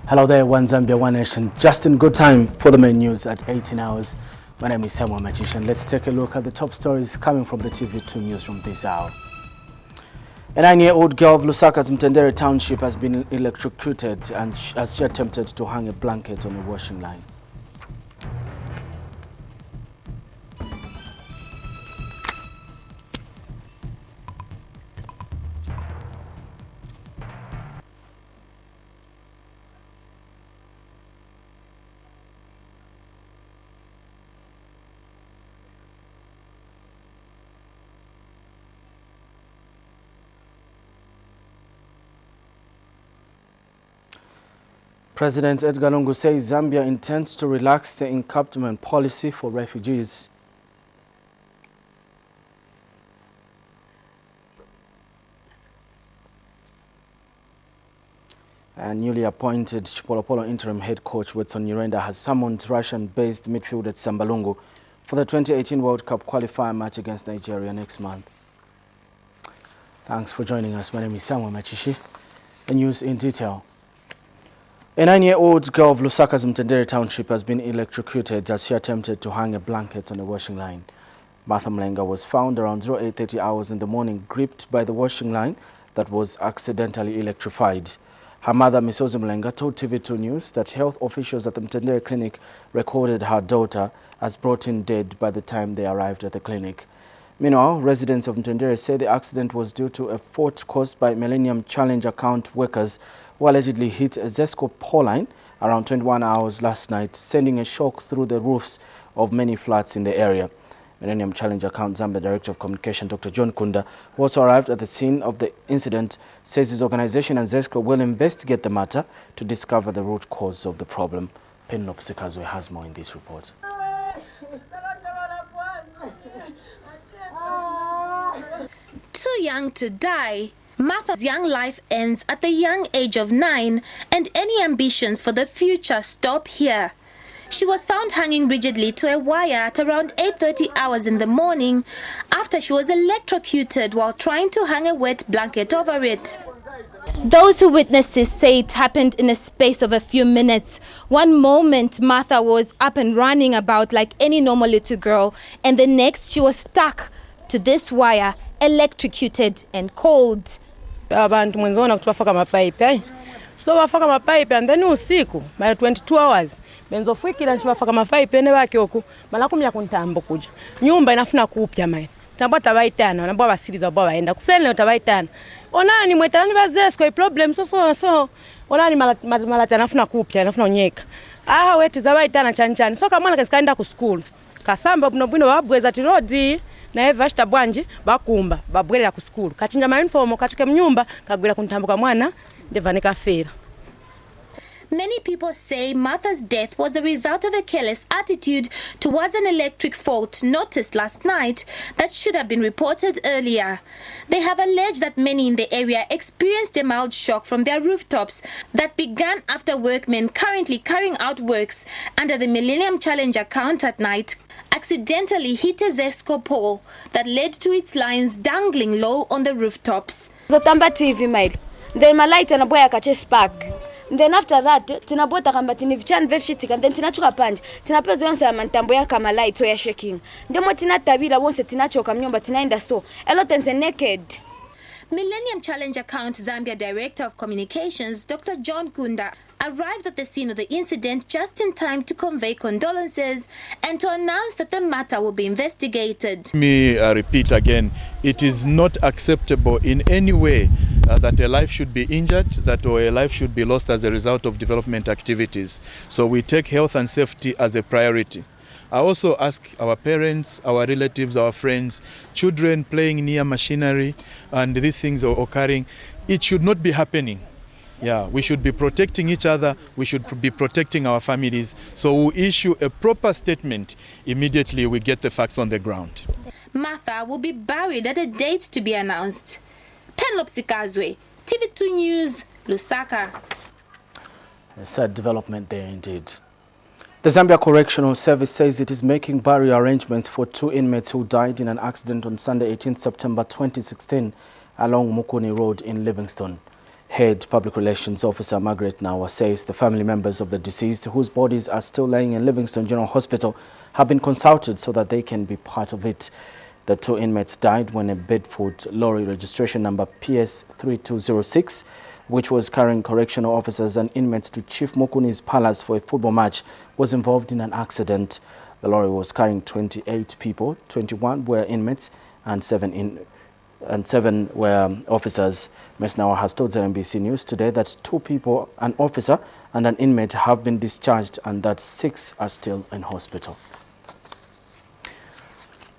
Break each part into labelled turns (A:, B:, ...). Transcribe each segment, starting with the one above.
A: Hello there, One Zambia, One Nation. Just in good time for the main news at 18 hours. My name is Samuel Magician. Let's take a look at the top stories coming from the TV2 newsroom this hour. A 9-year-old girl of Lusaka's Mandere township has been electrocuted as she attempted to hang a blanket on a washing line. President Edgar Lungu says Zambia intends to relax the encampment policy for refugees. And newly appointed Chipolopolo interim head coach Wetson Nyirenda has summoned Russian-based midfielder Sambalungu for the 2018 World Cup qualifier match against Nigeria next month. Thanks for joining us. My name is Samuel Machishi. The news in detail. A 9-year-old girl of Lusaka's Mandere township has been electrocuted as she attempted to hang a blanket on a washing line. Martha Mlenga was found around 08:30 hours in the morning, gripped by the washing line that was accidentally electrified. Her mother, Mrs. Mlenga, told TV2 News that health officials at the Mandere clinic recorded her daughter as brought in dead by the time they arrived at the clinic. Meanwhile, residents of Mandere say the accident was due to a fault caused by Millennium Challenge account workers who allegedly hit a Zesco pole line around 21 hours last night, sending a shock through the roofs of many flats in the area. Millennium Challenge Account Zambia Director of Communication Dr. John Kunda, who also arrived at the scene of the incident, says his organization and Zesco will investigate the matter to discover the root cause of the problem. Penelope Sekazwe has more in this report.
B: Too young to die, Martha's young life ends at the young age of 9, and any ambitions for the future stop here. She was found hanging rigidly to a wire at around 8:30 hours in the morning after she was electrocuted while trying to hang a wet blanket over it. Those who witnessed this say it happened in a space of a few minutes. One moment Martha was up and running about like any normal little girl, and the next she was stuck to this wire, electrocuted and cold.
C: Abantu mwenzaona kutwafaka mapipe so bafaka mapipe and then usiku by 22 hours benzofuikira nchibafaka mapipe ne bakyoku mala kumya kuntambo kuja nyumba inafuna kupya mai tambo tabaitana nabo basiriza baba baenda kusene tabaitana onani mwetani bazesco problem so onani mala tanafuna kupya inafuna onyeka weti zabaitana chanchani so kamwana kasikaenda ku school kasamba bunobwino babweza ti road na evashta bwanji bakumba babwerera ku school kachinja ma uniform katuke mnyumba kagwira kuntambuka mwana ndevanika fera. Many people say Martha's death was a result of a careless attitude towards an electric fault noticed last night that should have been reported earlier. They have alleged that many in the area experienced a mild shock from their rooftops that began after workmen currently carrying out works under the Millennium Challenge account at night accidentally hit a Zesco pole that led to its lines dangling low on the rooftops.
D: Zotamba TV mail. Then my light and a boy akache spark. Then after that, tinabota kamba tinivichan vefshitika and then tinachuka panj. Tinapezo yonsa mantambo ya kama light so ya shaking. Ndemo tinatabila wonse tinachoka mnyomba tinaenda so. Elotense naked.
B: Millennium Challenge Account Zambia Director of Communications, Dr. John Kunda, arrived at the scene of the incident just in time to convey condolences and to announce that the matter will be investigated.
E: Let me repeat again, it is not acceptable in any way that a life should be injured, that or a life should be lost as a result of development activities. So we take health and safety as a priority. I also ask our parents, our relatives, our friends, children playing near machinery and these things are occurring. It should not be happening. Yeah, we should be protecting each other. We should be protecting our families. So we'll issue a proper statement immediately we get the facts on the ground.
B: Martha will be buried at a date to be announced. Penelope Sekazwe, TV2 News, Lusaka.
A: A sad development there indeed. The Zambia Correctional Service says it is making burial arrangements for 2 inmates who died in an accident on Sunday, 18 September 2016 along Mukuni Road in Livingston. Head Public Relations Officer Margaret Nawa says the family members of the deceased, whose bodies are still lying in Livingstone General Hospital, have been consulted so that they can be part of it. The 2 inmates died when a Bedford lorry registration number PS3206, which was carrying correctional officers and inmates to Chief Mukuni's palace for a football match, was involved in an accident. The lorry was carrying 28 people, 21 were inmates and 7 were officers. Ms. Nawa has told ZNBC News today that 2 people, an officer and an inmate, have been discharged and that 6 are still in hospital.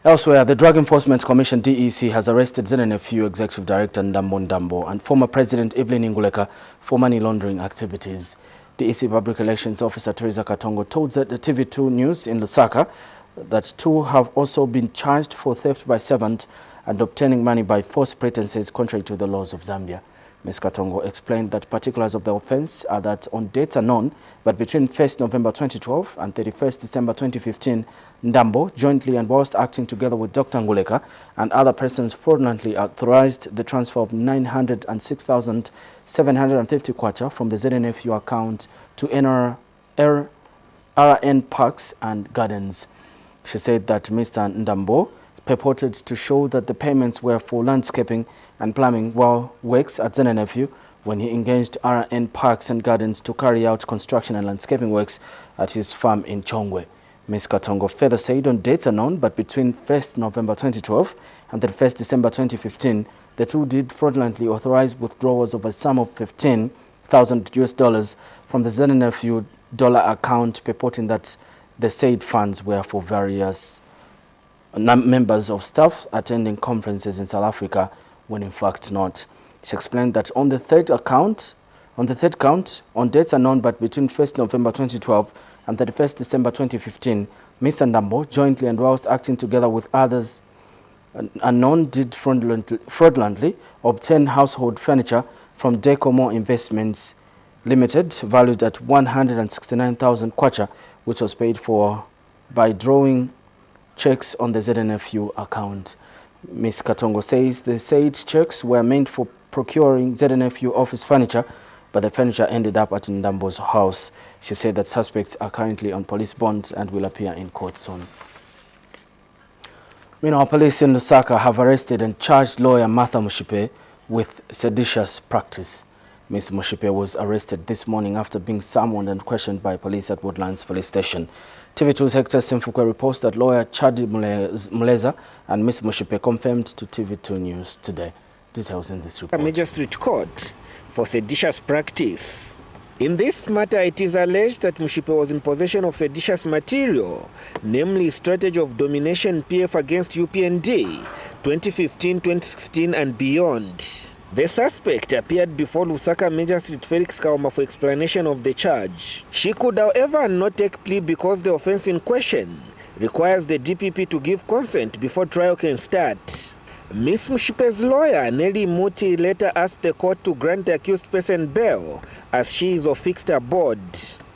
A: Elsewhere, the Drug Enforcement Commission DEC has arrested ZNFU Executive Director Ndambo and former President Evelyn Inguleka for money laundering activities. DEC Public Relations Officer Teresa Katongo told the TV2 News in Lusaka that 2 have also been charged for theft by servant and obtaining money by false pretenses contrary to the laws of Zambia. Ms. Katongo explained that particulars of the offense are that on dates unknown, but between 1st November 2012 and 31st December 2015, Ndambo, jointly and whilst acting together with Dr. Nguleka and other persons, fraudulently authorized the transfer of 906,750 kwacha from the ZNFU account to RN Parks and Gardens. She said that Mr. Ndambo purported to show that the payments were for landscaping and plumbing works at ZNFU when he engaged RN Parks and Gardens to carry out construction and landscaping works at his farm in Chongwe. Ms. Katongo further said on dates unknown, but between 1st November 2012 and 1st December 2015, the 2 did fraudulently authorize withdrawals of a sum of $15,000 from the ZNFU dollar account, purporting that the said funds were for various members of staff attending conferences in South Africa, when in fact not. She explained that on the third count, on dates unknown but between 1st November 2012 and 31st December 2015, Mr. Ndambo, jointly and whilst acting together with others unknown, did fraudulently obtain household furniture from Decomo Investments Limited, valued at 169,000 kwacha, which was paid for by drawing checks on the ZNFU account. Ms. Katongo says the said checks were meant for procuring ZNFU office furniture, but the furniture ended up at Ndambo's house. She said that suspects are currently on police bond and will appear in court soon. Meanwhile, police in Lusaka have arrested and charged lawyer Martha Mushipe with seditious practice. Ms. Mushipe was arrested this morning after being summoned and questioned by police at Woodlands Police Station. TV2's Hector Simfukwe reports that lawyer Chadi Muleza and Ms. Mushipe confirmed to TV2 News today. Details in this report.
F: A magistrate court for seditious practice. In this matter, it is alleged that Mushipe was in possession of seditious material, namely Strategy of Domination PF against UPND, 2015, 2016 and beyond. The suspect appeared before Lusaka Magistrate Felix Kauma for explanation of the charge. She could, however, not take plea because the offense in question requires the DPP to give consent before trial can start. Ms. Mushipe's lawyer, Nelly Muti, later asked the court to grant the accused person bail as she is of fixed aboard.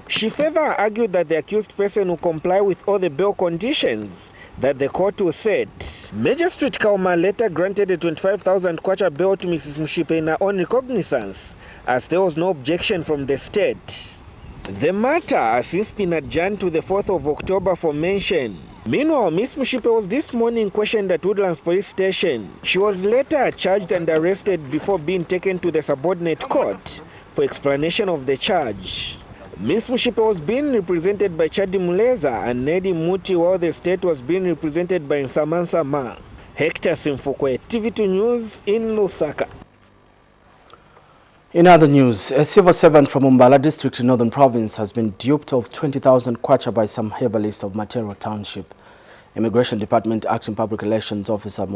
F: She further argued that the accused person will comply with all the bail conditions that the court will set. Magistrate Kauma later granted a 25,000 kwacha bail to Mrs. Mushipe in her own recognizance, as there was no objection from the state. The matter has since been adjourned to the 4th of October for mention. Meanwhile, Ms. Mushipe was this morning questioned at Woodlands Police Station. She was later charged and arrested before being taken to the subordinate court for explanation of the charge. Ms. Mushipe was being represented by Chadi Muleza and Nedi Muti, while the state was being represented by Nsamansa Ma. Hector Simfukwe, TV2 News in Lusaka.
A: In other news, a civil servant from Umbala district in Northern Province has been duped of 20,000 kwacha by some herbalists of Matero Township. Immigration Department Acting Public Relations Officer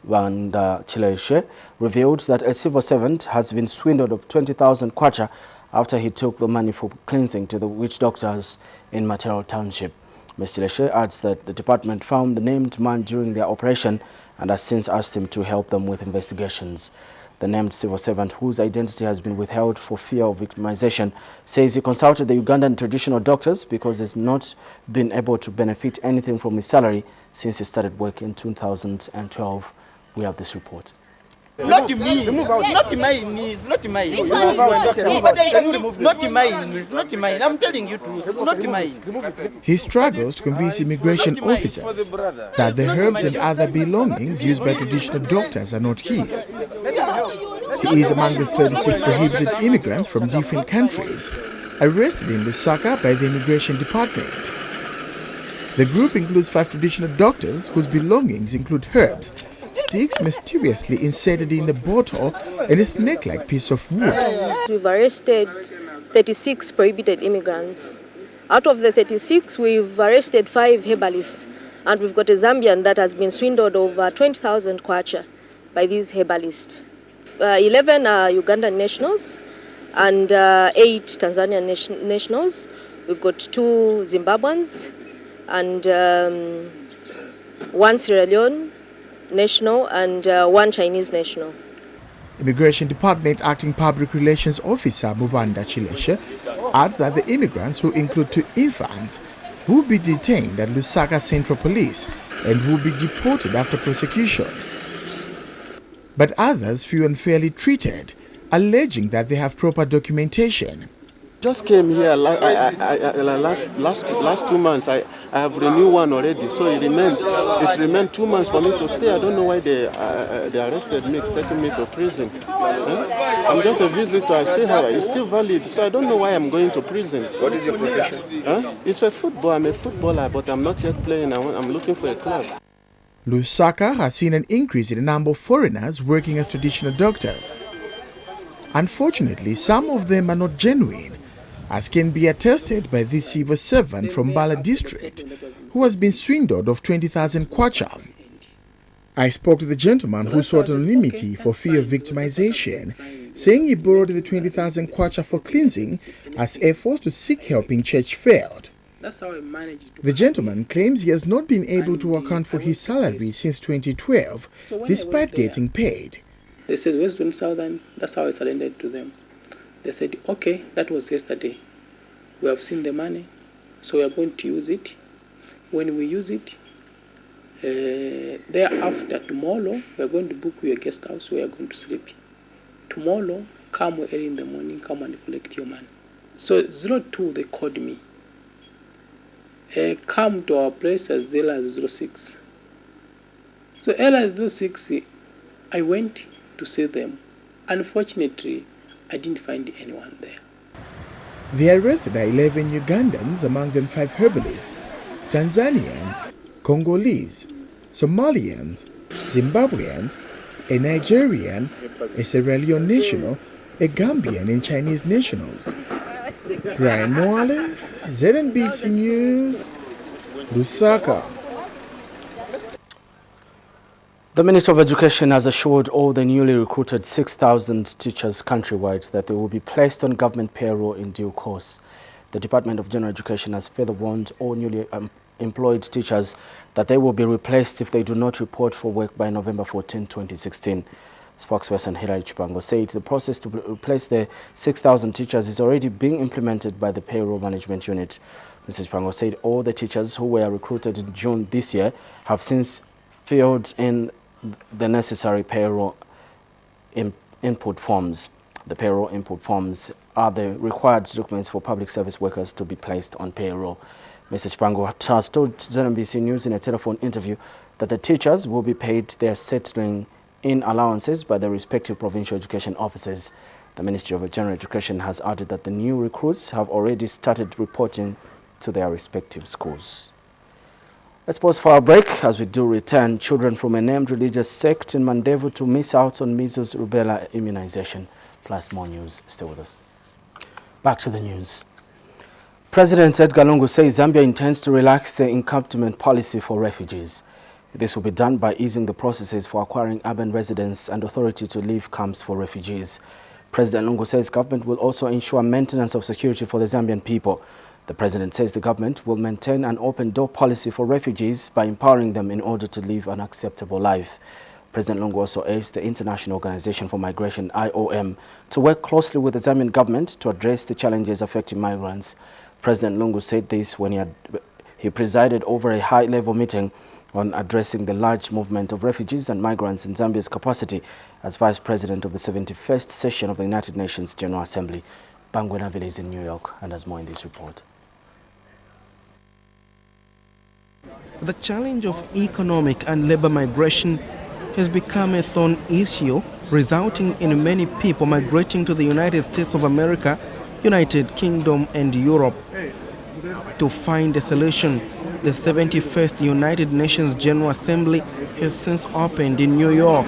A: Wanda Chileshe revealed that a civil servant has been swindled of 20,000 kwacha after he took the money for cleansing to the witch doctors in Matero Township. Ms. Chileshe adds that the department found the named man during their operation and has since asked him to help them with investigations. The named civil servant, whose identity has been withheld for fear of victimization, says he consulted the Ugandan traditional doctors because he's not been able to benefit anything from his salary since he started work in 2012. We have this report.
G: Not me. Not my knees. Not my knees. Not my knees. Not mine. I'm telling you truth. It's not mine.
H: He struggles to convince immigration officers that the herbs and other belongings used by traditional doctors are not his. He is among the 36 prohibited immigrants from different countries arrested in Lusaka by the Immigration Department. The group includes 5 traditional doctors whose belongings include herbs, sticks mysteriously inserted in a bottle, and a snake-like piece of wood.
I: We've arrested 36 prohibited immigrants. Out of the 36, we've arrested 5 herbalists, and we've got a Zambian that has been swindled over 20,000 kwacha by these herbalists. 11 are Ugandan nationals and 8 Tanzanian nationals. We've got 2 Zimbabweans and 1 Sierra Leone national and 1 Chinese national.
H: Immigration Department Acting Public Relations Officer Mubanda Chileshe adds that the immigrants, who include 2 infants, will be detained at Lusaka Central Police and will be deported after prosecution. But others feel unfairly treated, alleging that they have proper documentation.
J: Just came here last 2 months. I have renewed one already, so it remained 2 months for me to stay. I don't know why they arrested me, taking me to prison. I'm just a visitor. I still have it's still valid, so I don't know why I'm going to prison.
F: What is your profession?
J: It's a football. I'm a footballer, but I'm not yet playing. I'm looking for a club.
H: Lusaka has seen an increase in the number of foreigners working as traditional doctors. Unfortunately, some of them are not genuine, as can be attested by this civil servant from Bala district, who has been swindled of 20,000 kwacha. I spoke to the gentleman who sought anonymity for fear of victimization, saying he borrowed the 20,000 kwacha for cleansing as efforts to seek help in church failed.
G: That's how I managed.
H: The gentleman claims he has not been able to account for his salary since 2012, despite getting paid.
G: They said, West 20,000, that's how I surrendered to them. They said, okay, that was yesterday. We have seen the money, so we are going to use it. When we use it, thereafter, tomorrow, we are going to book you a guest house where you are going to sleep. Tomorrow, come early in the morning, come and collect your money. So 02, they called me. Come to our place as early as 06. So early as 06, I went to see them. Unfortunately, I didn't find anyone there.
H: The arrested are 11 Ugandans, among them 5 herbalists, Tanzanians, Congolese, Somalians, Zimbabweans, a Nigerian, a Sierra Leone national, a Gambian and Chinese nationals. Brian Moale, ZNBC News, Lusaka.
A: The Minister of Education has assured all the newly recruited 6,000 teachers countrywide that they will be placed on government payroll in due course. The Department of General Education has further warned all newly employed teachers that they will be replaced if they do not report for work by November 14, 2016. Spokesperson Hilary Chipango said the process to replace the 6,000 teachers is already being implemented by the payroll management unit. Mr. Chipango said all the teachers who were recruited in June this year have since filled in the necessary payroll input forms. The payroll input forms are the required documents for public service workers to be placed on payroll. Mr. Chipango has told ZNBC News in a telephone interview that the teachers will be paid their settling in allowances by the respective provincial education officers. The Ministry of General Education has added that the new recruits have already started reporting to their respective schools. Let's pause for a break. As we do return, children from a named religious sect in Mandere to miss out on measles rubella immunization. Plus more news. Stay with us. Back to the news. President Edgar Lungu says Zambia intends to relax the encampment policy for refugees. This will be done by easing the processes for acquiring urban residents and authority to leave camps for refugees. President Lungu says government will also ensure maintenance of security for the Zambian people. The president says the government will maintain an open-door policy for refugees by empowering them in order to live an acceptable life. President Lungu also urged the International Organization for Migration, IOM, to work closely with the Zambian government to address the challenges affecting migrants. President Lungu said this when he presided over a high-level meeting on addressing the large movement of refugees and migrants in Zambia's capacity as Vice President of the 71st session of the United Nations General Assembly. Bangwenavile is in New York and has more in this report.
K: The challenge of economic and labor migration has become a thorn issue, resulting in many people migrating to the United States of America, United Kingdom and Europe. To find a solution, the 71st United Nations General Assembly has since opened in New York.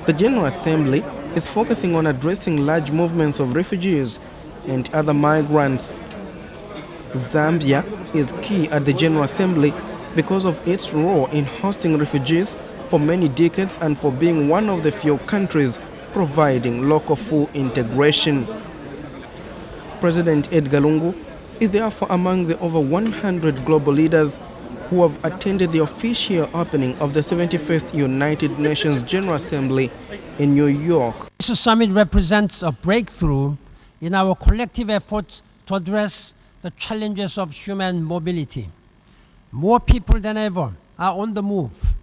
K: The General Assembly is focusing on addressing large movements of refugees and other migrants. Zambia is key at the General Assembly because of its role in hosting refugees for many decades and for being one of the few countries providing local full integration. President Edgar Lungu is therefore among the over 100 global leaders who have attended the official opening of the 71st United Nations General Assembly in New York.
L: This summit represents a breakthrough in our collective efforts to address the challenges of human mobility. More people than ever are on the move.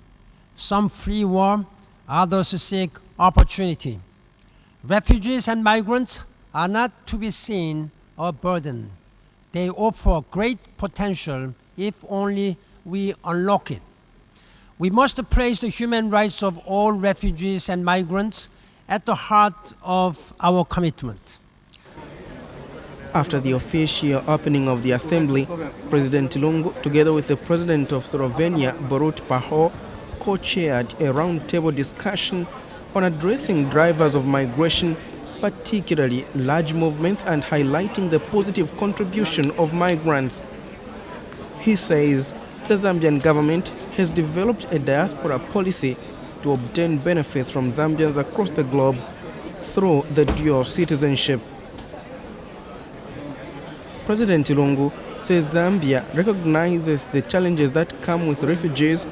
L: Some flee war, others seek opportunity. Refugees and migrants are not to be seen a burden. They offer great potential if only we unlock it. We must place the human rights of all refugees and migrants at the heart of our commitment.
K: After the official opening of the assembly, President Lungu, together with the President of Slovenia, Borut Pahor, co-chaired a roundtable discussion on addressing drivers of migration, particularly large movements, and highlighting the positive contribution of migrants. He says the Zambian government has developed a diaspora policy to obtain benefits from Zambians across the globe through the dual citizenship. President Lungu says Zambia recognizes the challenges that come with refugees,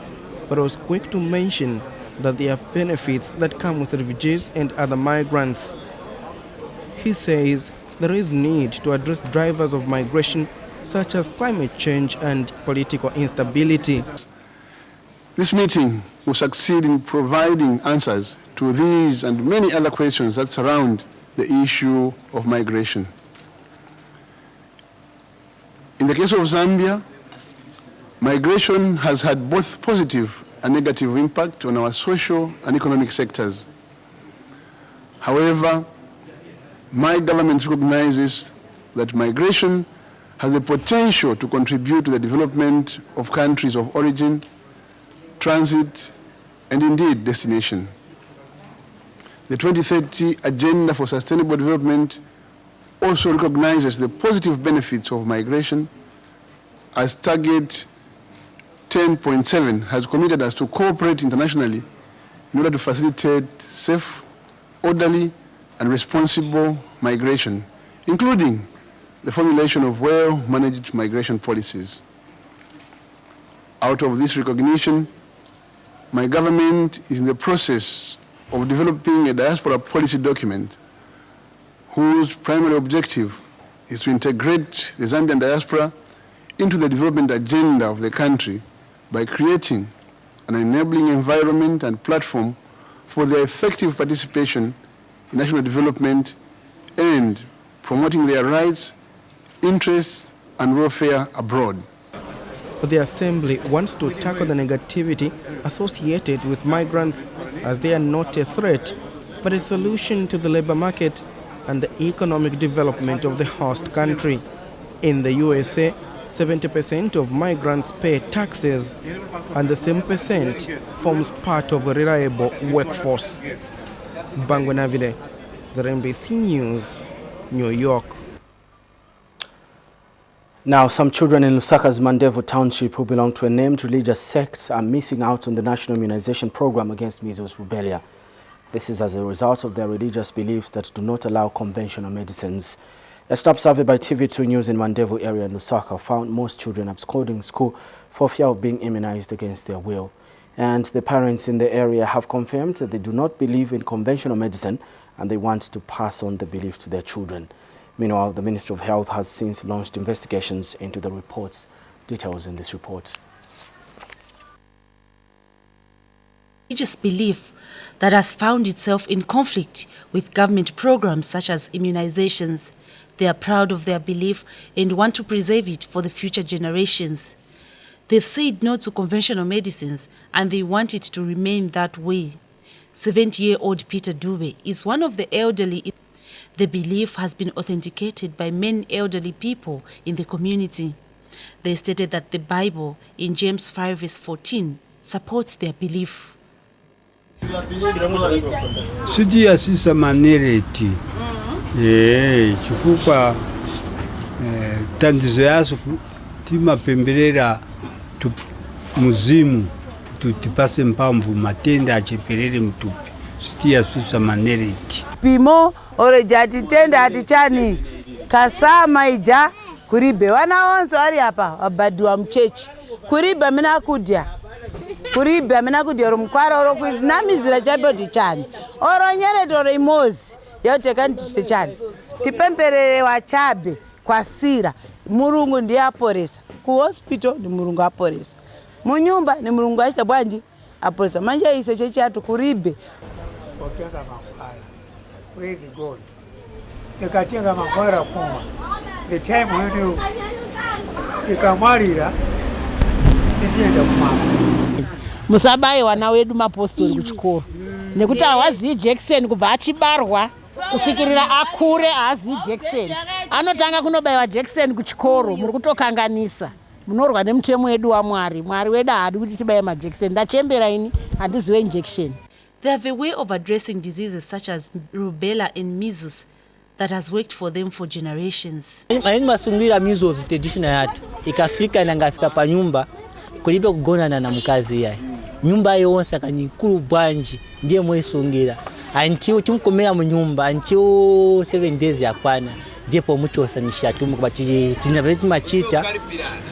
K: but was quick to mention that there are benefits that come with refugees and other migrants. He says there is need to address drivers of migration such as climate change and political instability.
J: This meeting will succeed in providing answers to these and many other questions that surround the issue of migration. In the case of Zambia, migration has had both positive and negative impact on our social and economic sectors. However, my government recognizes that migration has the potential to contribute to the development of countries of origin, transit, and indeed destination. The 2030 Agenda for Sustainable Development also recognizes the positive benefits of migration, as Target 10.7 has committed us to cooperate internationally in order to facilitate safe, orderly, and responsible migration, including the formulation of well-managed migration policies. Out of this recognition, my government is in the process of developing a diaspora policy document whose primary objective is to integrate the Zambian diaspora into the development agenda of the country by creating an enabling environment and platform for their effective participation in national development and promoting their rights, interests, and welfare abroad.
K: The Assembly wants to tackle the negativity associated with migrants, as they are not a threat, but a solution to the labor market and the economic development of the host country. In the USA, 70% of migrants pay taxes, and the same percent forms part of a reliable workforce. Bangwenavile, ZNBC News, New York.
A: Now, some children in Lusaka's Mandere township who belong to a named religious sect are missing out on the national immunization program against measles rubella. This is as a result of their religious beliefs that do not allow conventional medicines. A stop survey by TV2 News in Mandere area in Lusaka found most children absconding school for fear of being immunized against their will. And the parents in the area have confirmed that they do not believe in conventional medicine and they want to pass on the belief to their children. Meanwhile, the Ministry of Health has since launched investigations into the reports. Details in this report.
M: Religious belief that has found itself in conflict with government programs such as immunizations. They are proud of their belief and want to preserve it for the future generations. They've said no to conventional medicines and they want it to remain that way. 70-year-old Peter Dube is one of the elderly. The belief has been authenticated by many elderly people in the community. They stated that the Bible in James 5 verse 14 supports their belief.
N: Sijia sisa manereti chifukwa tandizo yaso timapemberera muzimu tutipase mpamvu matenda acheperere mtupi. Sijia sisa manereti
O: pimo orejati tenda atichani kasama ija kuribe wana onzo ari hapa wabadu wa mchechi kuribe mina kudya oro mkwara oro namizira chabodi chani oro nyere oro imozi yote kandiste chani tipemperere wachabe kwa sira murungu ndiye aporesa ku hospital ni murungu aporesa munyumba ni murungu achita bwanji aporesa manje ise chechi atu kuribe
P: okenga makwara really good ekatenga makwara kuma the time when ikamarira ndienda kumama
Q: musabaye wana wedu mapostori kuchikoro nekuti hawaziyi jekiseni kubva achibarwa kusvikirira akure haaziyi jekiseni anotanga kunobaiwa jekiseni kuchikoro. Muri kutokanganisa, munorwa nemutemo wedu waMwari. Mwari wedu haadi kuti tibaye majekiseni. Ndachembera ini handiziwe injection.
M: They have a way of addressing diseases such as rubella and measles that has worked for them for generations.
R: Maini masungira measles traditional yatu ikafika na ngafika pa nyumba kulibe kugonana na mkazi yae nyumba yonse akanyikuru bwanji ndiye mwesungira until tumkomera mu nyumba until 7 days yakwana ndipo muchosanisha tumu kubati tinaveti machita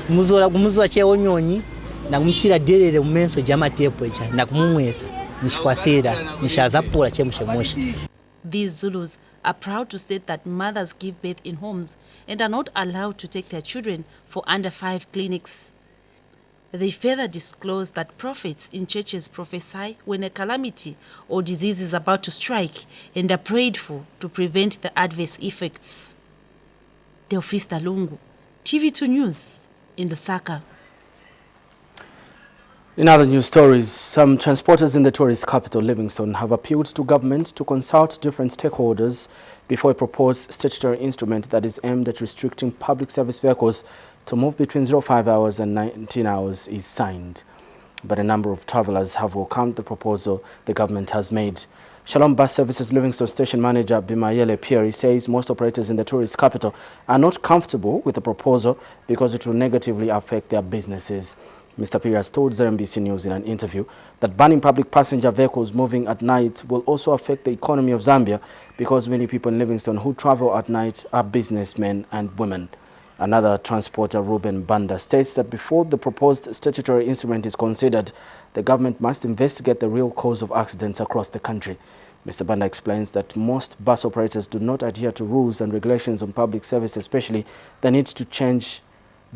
R: muzora kumuzoa cheo nyonyi na kumtira delele mumenso jama tepo echa na kumumwesa nishikwasera nishazapula chemushemoshi.
M: These Zulus are proud to state that mothers give birth in homes and are not allowed to take their children for under 5 clinics. They further disclose that prophets in churches prophesy when a calamity or disease is about to strike and are prayed for to prevent the adverse effects. Teofista Lungu, TV2 News in Lusaka.
A: In other news stories, some transporters in the tourist capital Livingstone have appealed to government to consult different stakeholders before a proposed statutory instrument that is aimed at restricting public service vehicles to move between 05 hours and 19 hours is signed. But a number of travelers have welcomed the proposal the government has made. Shalom Bus Services Livingstone Station Manager Bimayele Pieri says most operators in the tourist capital are not comfortable with the proposal because it will negatively affect their businesses. Mr. Pieri has told ZNBC News in an interview that banning public passenger vehicles moving at night will also affect the economy of Zambia because many people in Livingstone who travel at night are businessmen and women. Another transporter, Ruben Banda, states that before the proposed statutory instrument is considered, the government must investigate the real cause of accidents across the country. Mr. Banda explains that most bus operators do not adhere to rules and regulations on public service, especially the need to change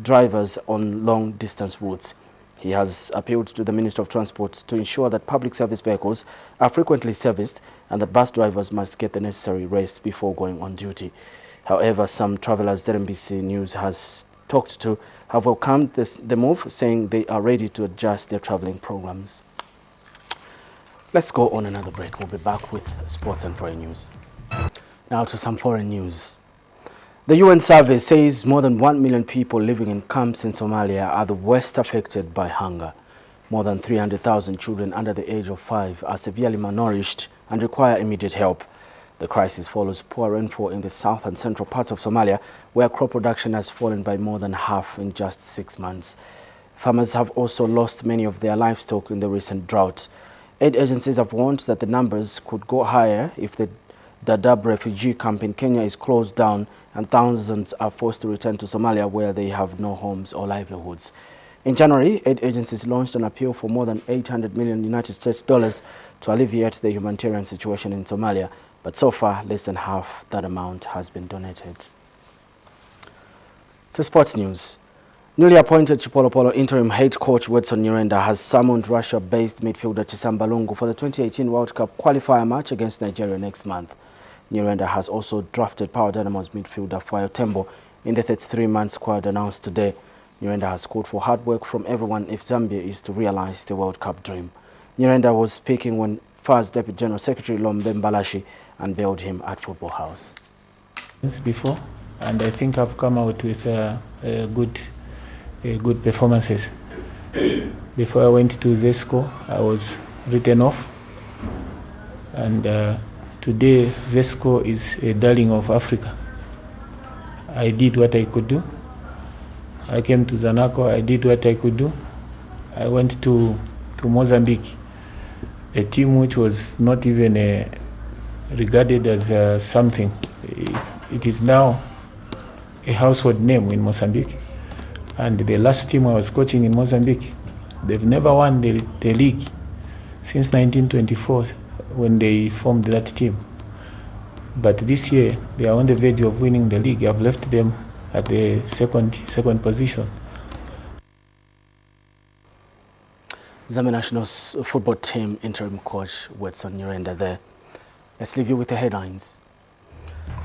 A: drivers on long-distance routes. He has appealed to the Minister of Transport to ensure that public service vehicles are frequently serviced and that bus drivers must get the necessary rest before going on duty. However, some travelers ZNBC News has talked to have welcomed the move, saying they are ready to adjust their traveling programs. Let's go on another break. We'll be back with sports and foreign news. Now to some foreign news. The UN survey says more than 1 million people living in camps in Somalia are the worst affected by hunger. More than 300,000 children under the age of 5 are severely malnourished and require immediate help. The crisis follows poor rainfall in the south and central parts of Somalia, where crop production has fallen by more than half in just 6 months. Farmers have also lost many of their livestock in the recent drought. Aid agencies have warned that the numbers could go higher if the Dadaab refugee camp in Kenya is closed down and thousands are forced to return to Somalia where they have no homes or livelihoods. In January, aid agencies launched an appeal for more than $800 million United States dollars to alleviate the humanitarian situation in Somalia, but so far less than half that amount has been donated. To sports news. Newly appointed Chipolopolo interim head coach Wedson Nyirenda has summoned Russia-based midfielder Chisambalungu for the 2018 World Cup qualifier match against Nigeria next month. Nyirenda has also drafted Power Dynamos midfielder Fayo Tembo in the 33-man squad announced today. Nyirenda has called for hard work from everyone if Zambia is to realize the World Cup dream. Nyirenda was speaking when FAR's Deputy General Secretary Lombe Mbalashi unveiled him at Football House.
G: Before, and I think I've come out with good performances. Before I went to ZESCO, I was written off, and today ZESCO is a darling of Africa. I did what I could do. I came to Zanaco, I did what I could do. I went to Mozambique, a team which was not even regarded as something. It is now a household name in Mozambique. And the last team I was coaching in Mozambique, they've never won the league since 1924 when they formed that team. But this year, they are on the verge of winning the league. I've left them at the second position.
A: Zambia national football team interim coach Wedson Nyirenda there. Let's leave you with the headlines.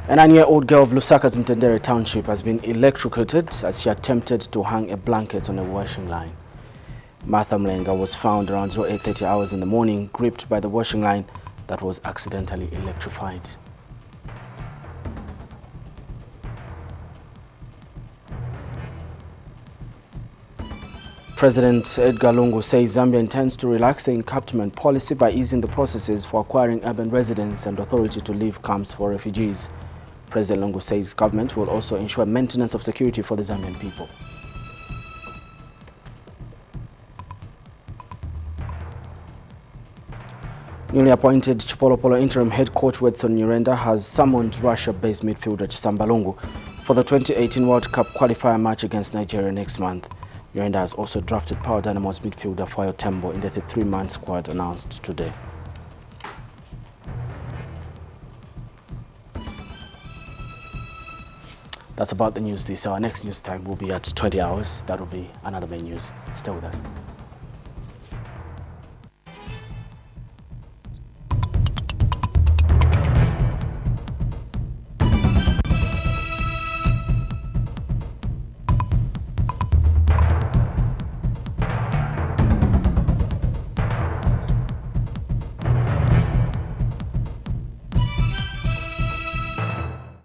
A: A 9-year-old girl of Lusaka's Mandere township has been electrocuted as she attempted to hang a blanket on a washing line. Martha Mlenga was found around 08:30 hours in the morning, gripped by the washing line that was accidentally electrified. President Edgar Lungu says Zambia intends to relax the encampment policy by easing the processes for acquiring urban residents and authority to leave camps for refugees. President Lungu says government will also ensure maintenance of security for the Zambian people. Newly appointed Chipolopolo interim head coach Wedson Nyirenda has summoned Russia-based midfielder Chisambalungu for the 2018 World Cup qualifier match against Nigeria next month. Nyirenda has also drafted Power Dynamos midfielder Fayo Tembo in the 33-man squad announced today. That's about the news this hour. Next news time will be at 20 hours. That will be another main news. Stay with us.